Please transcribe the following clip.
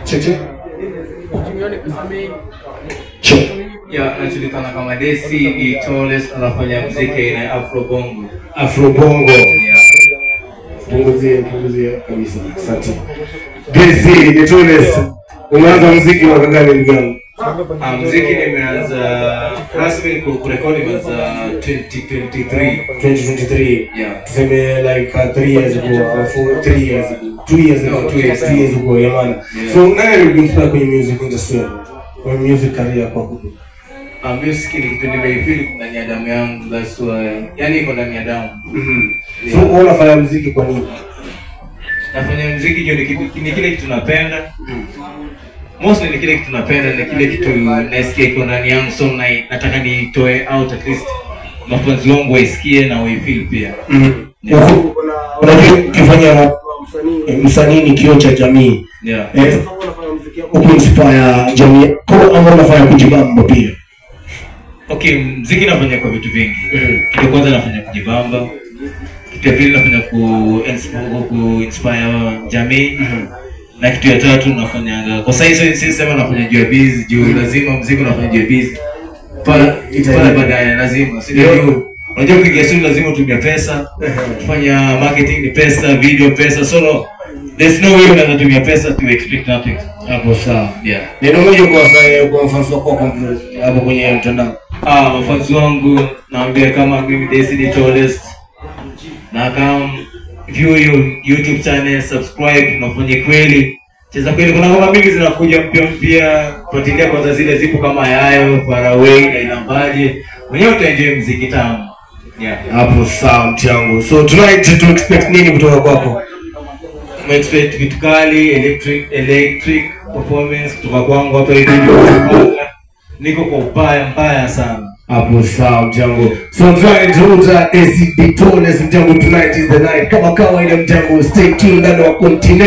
Cheche. Ya, najulikana kama Desi di Toles, anafanya muziki na Afrobongo. Afrobongo. Yeah. Punguzia kabisa. Asante. Desi di Toles. Umeanza muziki mwaka gani ndugu? Muziki nimeanza rasmi kurekodi mwaka 2023. 2023. Yeah. Tuseme like 3 years ago or 3 years ago. 2 years ago. 2 years ago, yeah man. Yeah. So nani uliingia kwenye music industry? Kwa music career kwa huko? Music ni kitu nimeifeel ndani ya damu yangu, that's why. Yani iko ndani ya damu. So unafanya muziki kwa nini? Nafanya muziki ndio ni kile kitu napenda. Mostly ni kile kitu napenda, ni kile kitu nasikia iko ndani yangu, so nataka nitoe out at least mapenzi yangu waisikie na waifeel pia. Unajua kufanya msanii ni kioo cha jamii. Yeah. Ukinspire jamii kwa ama unafanya kujibamba pia. Okay, muziki nafanya kwa vitu vingi. Kitu kwanza nafanya kujibamba. Kitu ya pili nafanya ku-inspire jamii. Na kitu ya tatu nafanya kwa sasa sema nafanya juu ya busy, juu lazima muziki unafanya juu ya busy. Pale baadaye lazima. Sio unajua kupiga simu lazima utumie pesa. Kufanya marketing ni pesa, video pesa, so there's no way unatumia pesa to expect nothing. Hapo sawa. Yeah. Neno moja kwa fans wako hapo kwenye mtandao. Fans wangu naambia kama mimi Desi di Toles, na kama view YouTube channel, subscribe, nafanya kweli. Cheza kweli, kuna ngoma mingi zinakuja mpya, fuatilia kwanza zile zipo kama yayo, Far Away na Inambaje. Wenyewe utaenjoy muziki tamu. Yeah. Hapo sawa mtiangu. So tonight to expect nini kutoka kwako? We expect vitu kali, electric performance kutoka kwangu hapa hivi. Niko kwa mbaya sana. Hapo sawa mtiangu. So tonight Desi di Toles mtiangu, tonight is the night. Kama kawaida mtiangu, stay tuned ndani wa continent.